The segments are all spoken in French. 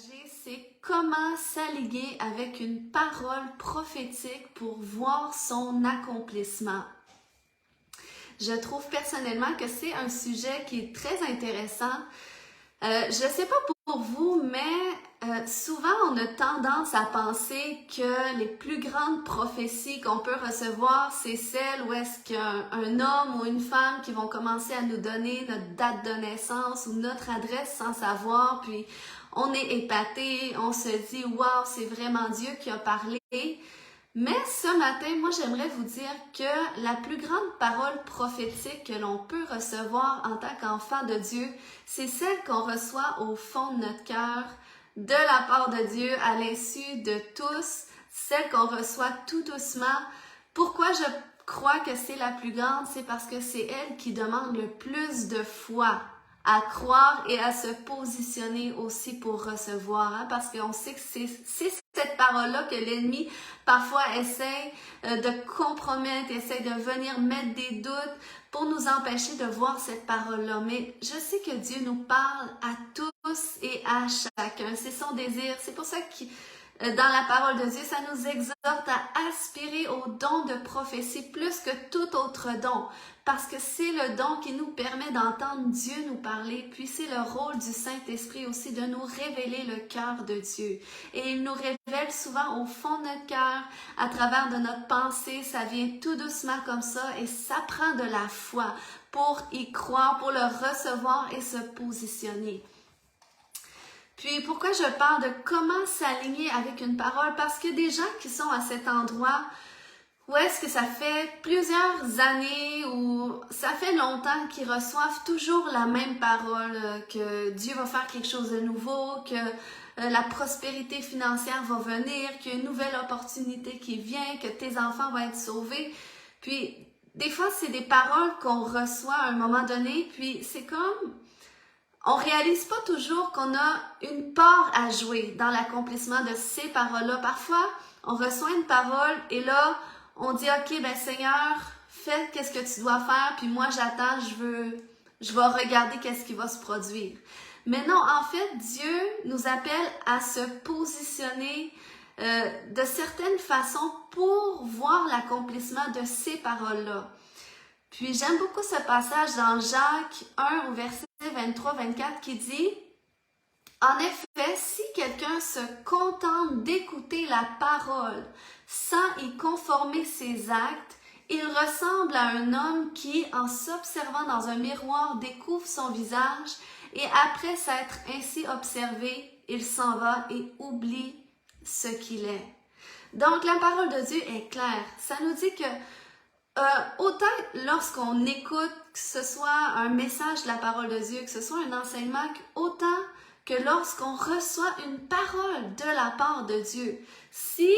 partager, c'est comment s'allier avec une parole prophétique pour voir son accomplissement. Je trouve personnellement que c'est un sujet qui est très intéressant. Je ne sais pas pour vous, mais souvent on a tendance à penser que les plus grandes prophéties qu'on peut recevoir, c'est celles où est-ce qu'un homme ou une femme qui vont commencer à nous donner notre date de naissance ou notre adresse sans savoir, puis on est épaté, on se dit « Wow, c'est vraiment Dieu qui a parlé ». Mais ce matin, moi, j'aimerais vous dire que la plus grande parole prophétique que l'on peut recevoir en tant qu'enfant de Dieu, c'est celle qu'on reçoit au fond de notre cœur, de la part de Dieu, à l'insu de tous, celle qu'on reçoit tout doucement. Pourquoi je crois que c'est la plus grande? C'est parce que c'est elle qui demande le plus de foi à croire et à se positionner aussi pour recevoir, hein? Parce qu'on sait que c'est cette parole-là que l'ennemi parfois essaie de compromettre, essaie de venir mettre des doutes pour nous empêcher de voir cette parole-là. Mais je sais que Dieu nous parle à tous et à chacun. C'est son désir. C'est pour ça que dans la parole de Dieu, ça nous exhorte à aspirer au don de prophétie plus que tout autre don. Parce que c'est le don qui nous permet d'entendre Dieu nous parler, puis c'est le rôle du Saint-Esprit aussi de nous révéler le cœur de Dieu. Et il nous révèle souvent au fond de notre cœur, à travers de notre pensée, ça vient tout doucement comme ça et ça prend de la foi pour y croire, pour le recevoir et se positionner. Puis pourquoi je parle de comment s'aligner avec une parole? Parce que des gens qui sont à cet endroit où est-ce que ça fait plusieurs années ou ça fait longtemps qu'ils reçoivent toujours la même parole, que Dieu va faire quelque chose de nouveau, que la prospérité financière va venir, qu'il y a une nouvelle opportunité qui vient, que tes enfants vont être sauvés. Puis des fois, c'est des paroles qu'on reçoit à un moment donné, puis c'est comme... On réalise pas toujours qu'on a une part à jouer dans l'accomplissement de ces paroles-là. Parfois, on reçoit une parole et là, on dit « Ok, ben Seigneur, fais qu'est-ce que tu dois faire, puis moi j'attends, je vais regarder qu'est-ce qui va se produire. » Mais non, en fait, Dieu nous appelle à se positionner de certaines façons pour voir l'accomplissement de ces paroles-là. Puis j'aime beaucoup ce passage dans Jacques 1 au verset 23-24 qui dit « En effet, si quelqu'un se contente d'écouter la parole sans y conformer ses actes, il ressemble à un homme qui, en s'observant dans un miroir, découvre son visage et après s'être ainsi observé, il s'en va et oublie ce qu'il est. » Donc la parole de Dieu est claire. Ça nous dit que autant lorsqu'on écoute, que ce soit un message de la parole de Dieu, que ce soit un enseignement, autant que lorsqu'on reçoit une parole de la part de Dieu. Si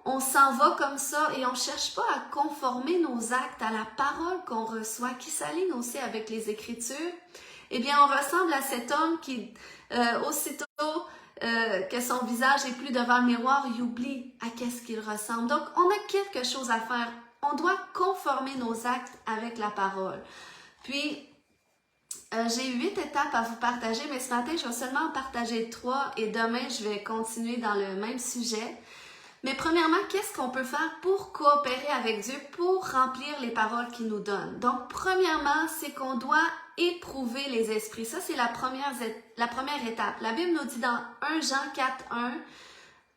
on s'en va comme ça et on ne cherche pas à conformer nos actes à la parole qu'on reçoit, qui s'aligne aussi avec les Écritures, eh bien on ressemble à cet homme qui, aussitôt que son visage est plus devant le miroir, il oublie à qu'est-ce qu'il ressemble. Donc on a quelque chose à faire. On doit conformer nos actes avec la parole. Puis, j'ai 8 étapes à vous partager, mais ce matin, je vais seulement en partager 3 et demain, je vais continuer dans le même sujet. Mais premièrement, qu'est-ce qu'on peut faire pour coopérer avec Dieu, pour remplir les paroles qu'il nous donne? Donc, premièrement, c'est qu'on doit éprouver les esprits. Ça, c'est la première étape. La Bible nous dit dans 1 Jean 4:1,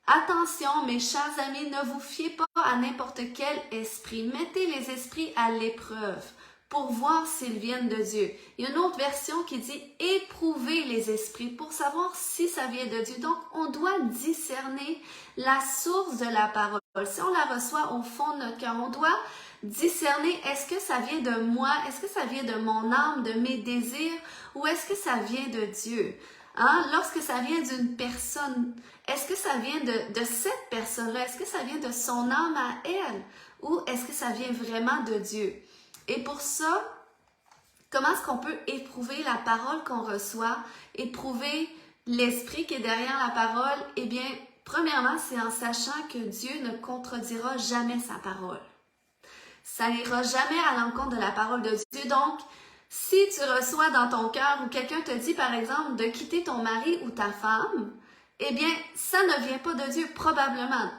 attention, mes chers amis, ne vous fiez pas à n'importe quel esprit. Mettez les esprits à l'épreuve pour voir s'ils viennent de Dieu. Il y a une autre version qui dit « éprouvez les esprits » pour savoir si ça vient de Dieu. Donc, on doit discerner la source de la parole. Si on la reçoit au fond de notre cœur, on doit discerner est-ce que ça vient de moi, est-ce que ça vient de mon âme, de mes désirs, ou est-ce que ça vient de Dieu? Hein? Lorsque ça vient d'une personne, est-ce que ça vient de cette personne-là? Est-ce que ça vient de son âme à elle? Ou est-ce que ça vient vraiment de Dieu? Et pour ça, comment est-ce qu'on peut éprouver la parole qu'on reçoit, éprouver l'esprit qui est derrière la parole? Eh bien, premièrement, c'est en sachant que Dieu ne contredira jamais sa parole. Ça n'ira jamais à l'encontre de la parole de Dieu. Donc, si tu reçois dans ton cœur ou quelqu'un te dit, par exemple, de quitter ton mari ou ta femme, eh bien, ça ne vient pas de Dieu, probablement.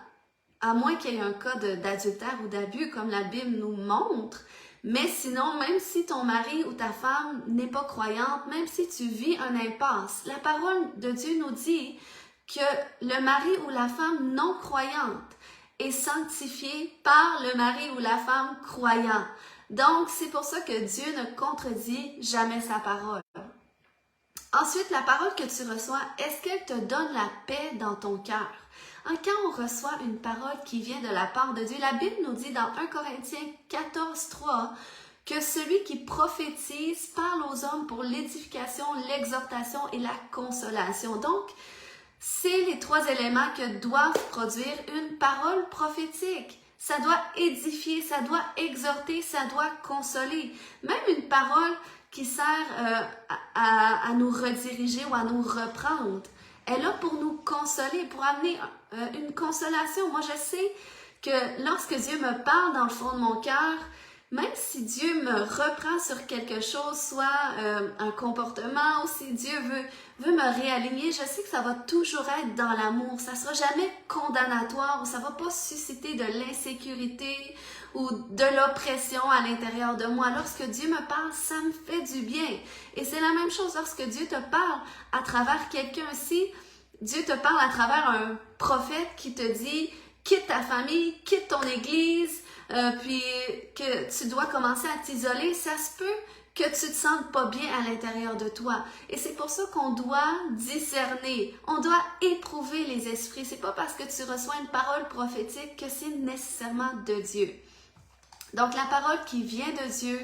À moins qu'il y ait un cas d'adultère ou d'abus, comme la Bible nous montre. Mais sinon, même si ton mari ou ta femme n'est pas croyante, même si tu vis un impasse, la parole de Dieu nous dit que le mari ou la femme non croyante est sanctifié par le mari ou la femme croyant. Donc, c'est pour ça que Dieu ne contredit jamais sa parole. Ensuite, la parole que tu reçois, est-ce qu'elle te donne la paix dans ton cœur? Quand on reçoit une parole qui vient de la part de Dieu, la Bible nous dit dans 1 Corinthiens 14:3 que celui qui prophétise parle aux hommes pour l'édification, l'exhortation et la consolation. Donc, c'est les 3 éléments que doivent produire une parole prophétique. Ça doit édifier, ça doit exhorter, ça doit consoler. Même une parole qui sert à nous rediriger ou à nous reprendre. Elle est là pour nous consoler, pour amener une consolation. Moi, je sais que lorsque Dieu me parle dans le fond de mon cœur, même si Dieu me reprend sur quelque chose, soit un comportement, ou si Dieu veut me réaligner, je sais que ça va toujours être dans l'amour. Ça ne sera jamais condamnatoire, ou ça ne va pas susciter de l'insécurité ou de l'oppression à l'intérieur de moi. Lorsque Dieu me parle, ça me fait du bien. Et c'est la même chose lorsque Dieu te parle à travers quelqu'un. Si Dieu te parle à travers un prophète qui te dit « quitte ta famille, quitte ton église », puis que tu dois commencer à t'isoler, ça se peut que tu te sentes pas bien à l'intérieur de toi. Et c'est pour ça qu'on doit discerner, on doit éprouver les esprits. C'est pas parce que tu reçois une parole prophétique que c'est nécessairement de Dieu. Donc la parole qui vient de Dieu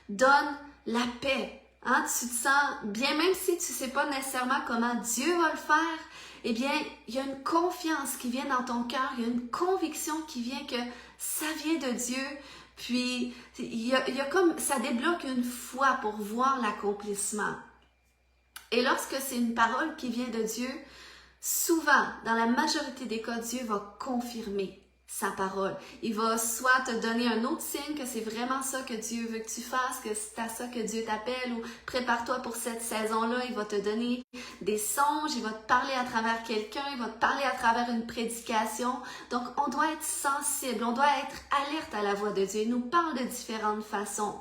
donne la paix. Tu te sens bien, même si tu ne sais pas nécessairement comment Dieu va le faire, eh bien, il y a une confiance qui vient dans ton cœur, il y a une conviction qui vient que ça vient de Dieu, puis il y a comme, ça débloque une foi pour voir l'accomplissement. Et lorsque c'est une parole qui vient de Dieu, souvent, dans la majorité des cas, Dieu va confirmer sa parole. Il va soit te donner un autre signe que c'est vraiment ça que Dieu veut que tu fasses, que c'est à ça que Dieu t'appelle, ou prépare-toi pour cette saison-là. Il va te donner des songes, il va te parler à travers quelqu'un, il va te parler à travers une prédication. Donc, on doit être sensible, on doit être alerte à la voix de Dieu. Il nous parle de différentes façons.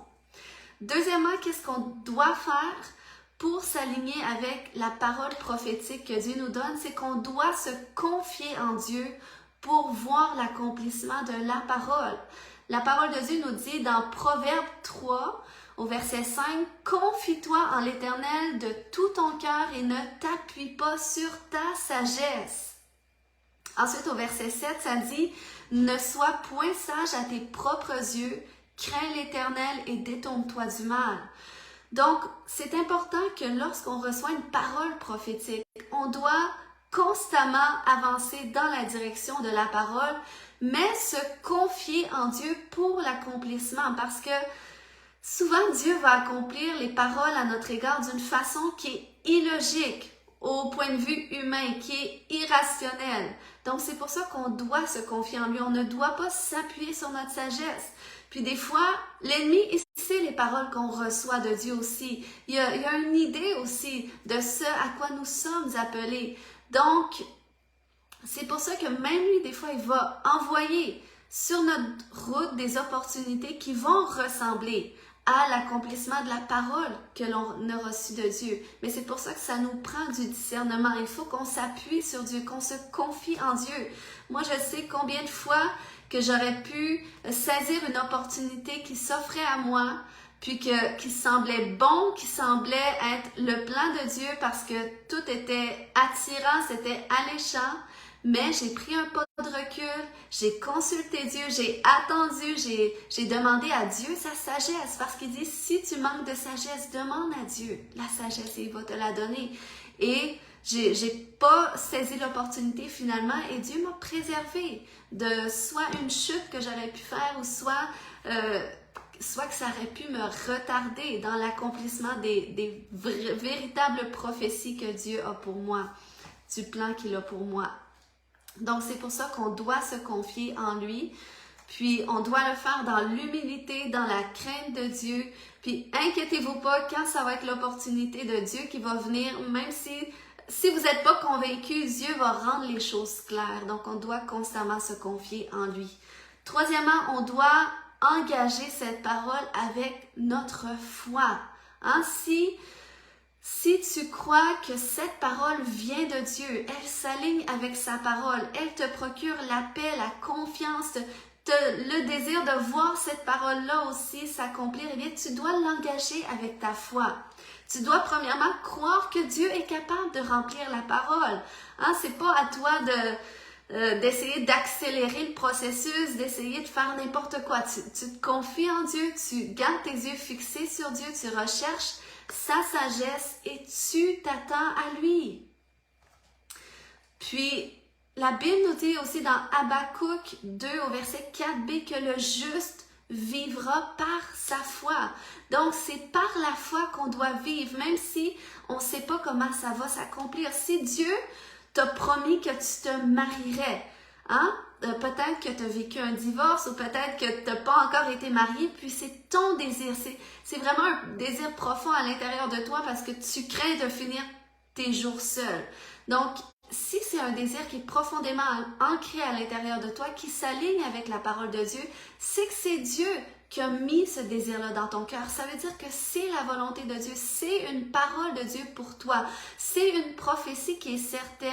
Deuxièmement, qu'est-ce qu'on doit faire pour s'aligner avec la parole prophétique que Dieu nous donne? C'est qu'on doit se confier en Dieu pour voir l'accomplissement de la parole. La parole de Dieu nous dit dans Proverbe 3, au verset 5, « Confie-toi en l'Éternel de tout ton cœur et ne t'appuie pas sur ta sagesse. » Ensuite, au verset 7, ça dit, « Ne sois point sage à tes propres yeux, crains l'Éternel et détourne-toi du mal. » Donc, c'est important que lorsqu'on reçoit une parole prophétique, on doit constamment avancer dans la direction de la parole, mais se confier en Dieu pour l'accomplissement, parce que souvent Dieu va accomplir les paroles à notre égard d'une façon qui est illogique au point de vue humain, qui est irrationnelle. Donc c'est pour ça qu'on doit se confier en lui, on ne doit pas s'appuyer sur notre sagesse. Puis des fois, l'ennemi, il sait les paroles qu'on reçoit de Dieu aussi. Il y a une idée aussi de ce à quoi nous sommes appelés. Donc, c'est pour ça que même lui, des fois, il va envoyer sur notre route des opportunités qui vont ressembler à l'accomplissement de la parole que l'on a reçue de Dieu. Mais c'est pour ça que ça nous prend du discernement. Il faut qu'on s'appuie sur Dieu, qu'on se confie en Dieu. Moi, je sais combien de fois que j'aurais pu saisir une opportunité qui s'offrait à moi, puis qui semblait bon, qui semblait être le plan de Dieu parce que tout était attirant, c'était alléchant, mais j'ai pris un pas de recul, j'ai consulté Dieu, j'ai attendu, j'ai demandé à Dieu sa sagesse parce qu'il dit, si tu manques de sagesse, demande à Dieu la sagesse et il va te la donner. Et j'ai pas saisi l'opportunité finalement et Dieu m'a préservé de soit une chute que j'aurais pu faire ou soit que ça aurait pu me retarder dans l'accomplissement des véritables prophéties que Dieu a pour moi, du plan qu'il a pour moi. Donc, c'est pour ça qu'on doit se confier en lui, puis on doit le faire dans l'humilité, dans la crainte de Dieu. Puis, inquiétez-vous pas, quand ça va être l'opportunité de Dieu qui va venir, même si si vous n'êtes pas convaincu, Dieu va rendre les choses claires. Donc, on doit constamment se confier en lui. Troisièmement, on doit engager cette parole avec notre foi. Hein? Si tu crois que cette parole vient de Dieu, elle s'aligne avec sa parole, elle te procure la paix, la confiance, le désir de voir cette parole-là aussi s'accomplir, eh bien, tu dois l'engager avec ta foi. Tu dois premièrement croire que Dieu est capable de remplir la parole. Hein? C'est pas à toi d'essayer d'accélérer le processus, d'essayer de faire n'importe quoi. Tu te confies en Dieu, tu gardes tes yeux fixés sur Dieu, tu recherches sa sagesse et tu t'attends à lui. Puis, la Bible nous dit aussi dans Habakkuk 2 au verset 4b que le juste vivra par sa foi. Donc, c'est par la foi qu'on doit vivre, même si on ne sait pas comment ça va s'accomplir. Si Dieu t'a promis que tu te marierais, hein? Peut-être que tu as vécu un divorce ou peut-être que tu n'as pas encore été marié, puis c'est ton désir. C'est vraiment un désir profond à l'intérieur de toi parce que tu crains de finir tes jours seul. Donc, si c'est un désir qui est profondément ancré à l'intérieur de toi, qui s'aligne avec la parole de Dieu, c'est que c'est Dieu qui a mis ce désir-là dans ton cœur. Ça veut dire que c'est la volonté de Dieu, c'est une parole de Dieu pour toi. C'est une prophétie qui est certaine,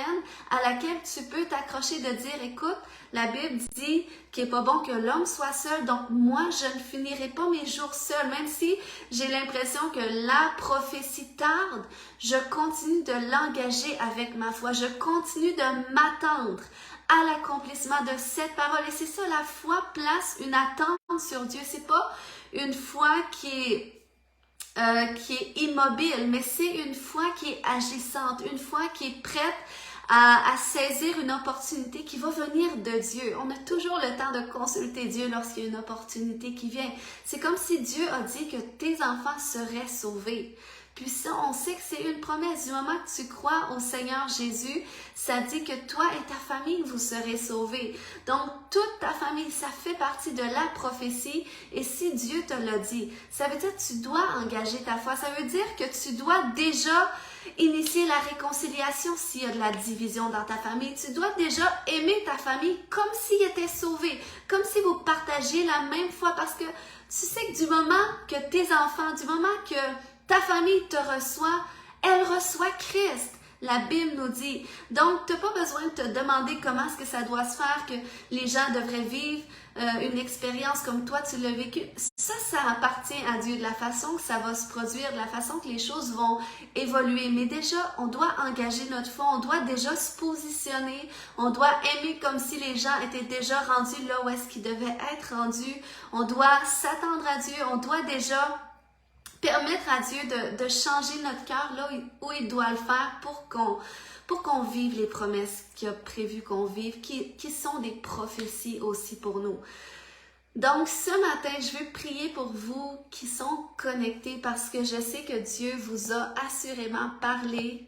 à laquelle tu peux t'accrocher de dire, écoute, la Bible dit qu'il n'est pas bon que l'homme soit seul, donc moi, je ne finirai pas mes jours seul. Même si j'ai l'impression que la prophétie tarde, je continue de l'engager avec ma foi. Je continue de m'attendre à l'accomplissement de cette parole. Et c'est ça, la foi place une attente sur Dieu. C'est pas une foi qui est immobile, mais c'est une foi qui est agissante, une foi qui est prête à saisir une opportunité qui va venir de Dieu. On a toujours le temps de consulter Dieu lorsqu'il y a une opportunité qui vient. C'est comme si Dieu a dit que tes enfants seraient sauvés. Puis ça, on sait que c'est une promesse. Du moment que tu crois au Seigneur Jésus, ça dit que toi et ta famille, vous serez sauvés. Donc, toute ta famille, ça fait partie de la prophétie. Et si Dieu te l'a dit, ça veut dire que tu dois engager ta foi. Ça veut dire que tu dois déjà initier la réconciliation s'il y a de la division dans ta famille. Tu dois déjà aimer ta famille comme s'ils étaient sauvés, comme si vous partagiez la même foi. Parce que tu sais que du moment que tes enfants, du moment que ta famille te reçoit, elle reçoit Christ. La Bible nous dit. Donc, tu n'as pas besoin de te demander comment est-ce que ça doit se faire, que les gens devraient vivre une expérience comme toi, tu l'as vécu. Ça appartient à Dieu, de la façon que ça va se produire, de la façon que les choses vont évoluer. Mais déjà, on doit engager notre foi, on doit déjà se positionner, on doit aimer comme si les gens étaient déjà rendus là où est-ce qu'ils devaient être rendus. On doit s'attendre à Dieu, on doit déjà permettre à Dieu de changer notre cœur là où il doit le faire pour qu'on vive les promesses qu'il a prévu qu'on vive, qui sont des prophéties aussi pour nous. Donc, ce matin, je veux prier pour vous qui sont connectés parce que je sais que Dieu vous a assurément parlé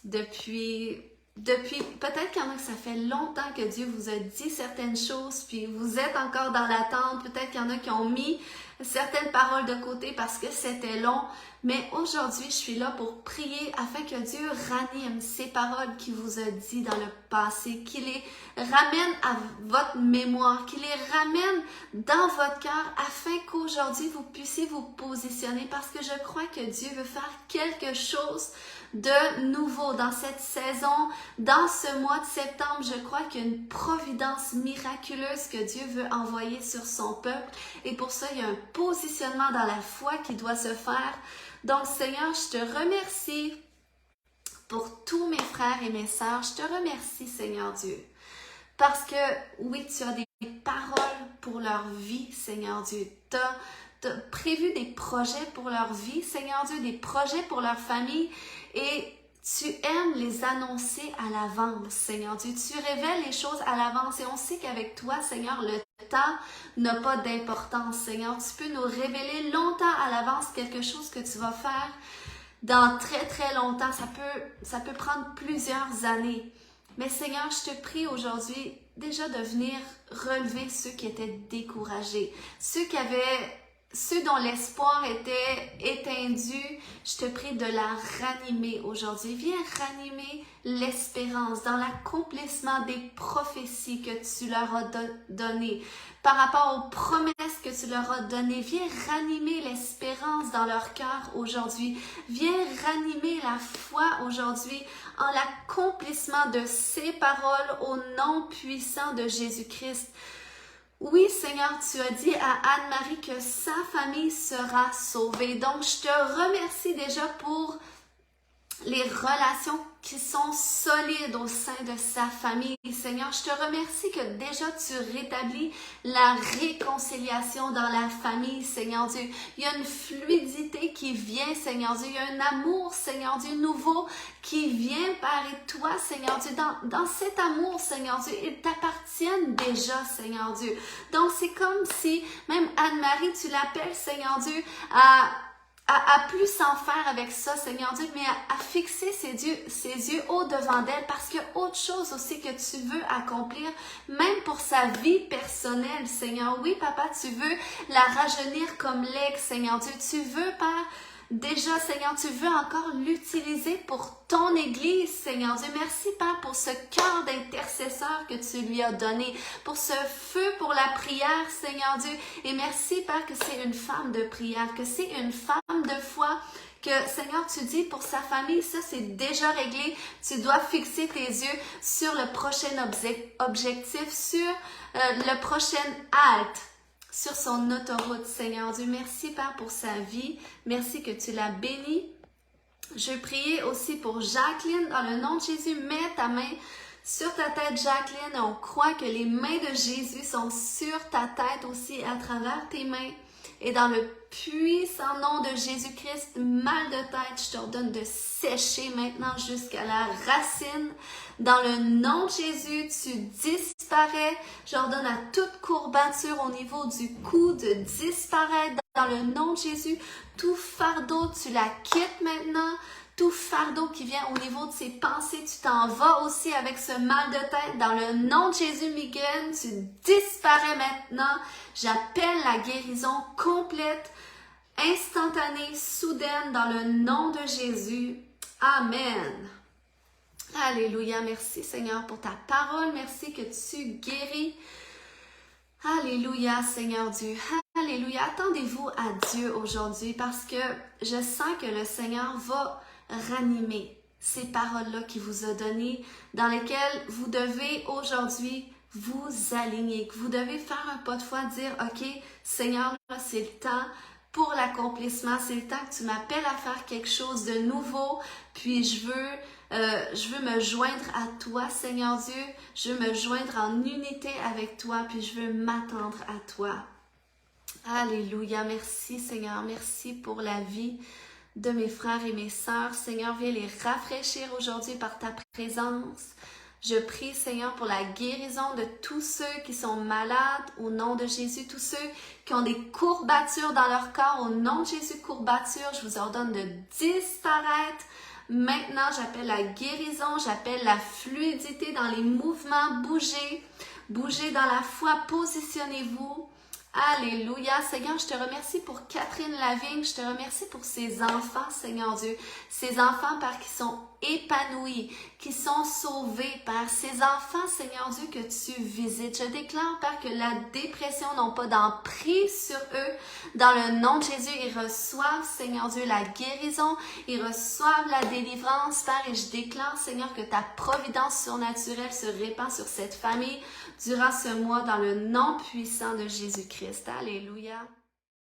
depuis peut-être qu'il y en a que ça fait longtemps que Dieu vous a dit certaines choses, puis vous êtes encore dans l'attente. Peut-être qu'il y en a qui ont mis certaines paroles de côté parce que c'était long. Mais aujourd'hui, je suis là pour prier afin que Dieu ranime ces paroles qu'il vous a dit dans le passé, qu'il les ramène à votre mémoire, qu'il les ramène dans votre cœur afin qu'aujourd'hui, vous puissiez vous positionner parce que je crois que Dieu veut faire quelque chose de nouveau dans cette saison, dans ce mois de septembre. Je crois qu'il y a une providence miraculeuse que Dieu veut envoyer sur son peuple et pour ça, il y a un positionnement dans la foi qui doit se faire. Donc Seigneur, je te remercie pour tous mes frères et mes sœurs. Je te remercie Seigneur Dieu parce que oui, tu as des paroles pour leur vie Seigneur Dieu. Tu as prévu des projets pour leur vie Seigneur Dieu, des projets pour leur famille et tu aimes les annoncer à l'avance, Seigneur Dieu. Tu révèles les choses à l'avance et on sait qu'avec toi, Seigneur, le temps n'a pas d'importance, Seigneur. Tu peux nous révéler longtemps à l'avance quelque chose que tu vas faire dans très, très longtemps. Ça peut prendre plusieurs années. Mais Seigneur, je te prie aujourd'hui déjà de venir relever ceux qui étaient découragés, ceux qui avaient ceux dont l'espoir était éteindu, je te prie de la ranimer aujourd'hui. Viens ranimer l'espérance dans l'accomplissement des prophéties que tu leur as données. Par rapport aux promesses que tu leur as données, viens ranimer l'espérance dans leur cœur aujourd'hui. Viens ranimer la foi aujourd'hui en l'accomplissement de ces paroles au nom puissant de Jésus-Christ. Oui, Seigneur, tu as dit à Anne-Marie que sa famille sera sauvée. Donc, je te remercie déjà pour les relations qui sont solides au sein de sa famille. Seigneur, je te remercie que déjà tu rétablis la réconciliation dans la famille, Seigneur Dieu. Il y a une fluidité qui vient, Seigneur Dieu. Il y a un amour, Seigneur Dieu, nouveau qui vient, Père. Et toi, Seigneur Dieu, dans cet amour, Seigneur Dieu, ils t'appartiennent déjà, Seigneur Dieu. Donc, c'est comme si, même Anne-Marie, tu l'appelles, Seigneur Dieu, à plus s'en faire avec ça, Seigneur Dieu, mais à fixer ses yeux au-devant d'elle, parce qu'il y a autre chose aussi que tu veux accomplir, même pour sa vie personnelle, Seigneur. Oui, Papa, tu veux la rajeunir comme l'aigle, Seigneur Dieu. Tu veux, Père, déjà, Seigneur, tu veux encore l'utiliser pour ton Église, Seigneur Dieu. Merci, Père, pour ce cœur d'intercesseur que tu lui as donné, pour ce feu pour la prière, Seigneur Dieu. Et merci, Père, que c'est une femme de prière, que c'est une femme de foi, que, Seigneur, tu dis pour sa famille, ça c'est déjà réglé. Tu dois fixer tes yeux sur le prochain objectif, sur le prochain halte, sur son autoroute, Seigneur Dieu. Merci, Père, pour sa vie. Merci que tu l'as bénie. Je prie aussi pour Jacqueline. Dans le nom de Jésus, mets ta main sur ta tête, Jacqueline. On croit que les mains de Jésus sont sur ta tête aussi, à travers tes mains. Et dans le puissant nom de Jésus-Christ, mal de tête, je t'ordonne de sécher maintenant jusqu'à la racine. Dans le nom de Jésus, tu disparais. J'ordonne à toute courbature au niveau du cou de disparaître. Dans le nom de Jésus, tout fardeau, tu la quittes maintenant. Tout fardeau qui vient au niveau de ses pensées, tu t'en vas aussi avec ce mal de tête. Dans le nom de Jésus, migraine, tu disparais maintenant. J'appelle la guérison complète, instantanée, soudaine, dans le nom de Jésus. Amen. Alléluia. Merci, Seigneur, pour ta parole. Merci que tu guéris. Alléluia, Seigneur Dieu. Alléluia. Attendez-vous à Dieu aujourd'hui parce que je sens que le Seigneur va ranimer ces paroles-là qu'il vous a données, dans lesquelles vous devez aujourd'hui vous aligner, que vous devez faire un pas de foi, dire « Ok, Seigneur, là, c'est le temps pour l'accomplissement, c'est le temps que tu m'appelles à faire quelque chose de nouveau, puis je veux me joindre à toi, Seigneur Dieu, je veux me joindre en unité avec toi, puis je veux m'attendre à toi. » Alléluia, merci Seigneur, merci pour la vie de mes frères et mes sœurs. Seigneur, viens les rafraîchir aujourd'hui par ta présence. Je prie, Seigneur, pour la guérison de tous ceux qui sont malades au nom de Jésus, tous ceux qui ont des courbatures dans leur corps au nom de Jésus, courbatures, je vous ordonne de disparaître. Maintenant, j'appelle la guérison, j'appelle la fluidité dans les mouvements, bougez dans la foi, positionnez-vous. Alléluia. Seigneur, je te remercie pour Catherine Lavigne. Je te remercie pour ses enfants, Seigneur Dieu. Ces enfants, Père, qui sont épanouis, qui sont sauvés, Père. Ces enfants, Seigneur Dieu, que tu visites. Je déclare, Père, que la dépression n'a pas d'emprise sur eux. Dans le nom de Jésus, ils reçoivent, Seigneur Dieu, la guérison. Ils reçoivent la délivrance, Père. Et je déclare, Seigneur, que ta providence surnaturelle se répand sur cette famille durant ce mois dans le nom puissant de Jésus-Christ. Alléluia.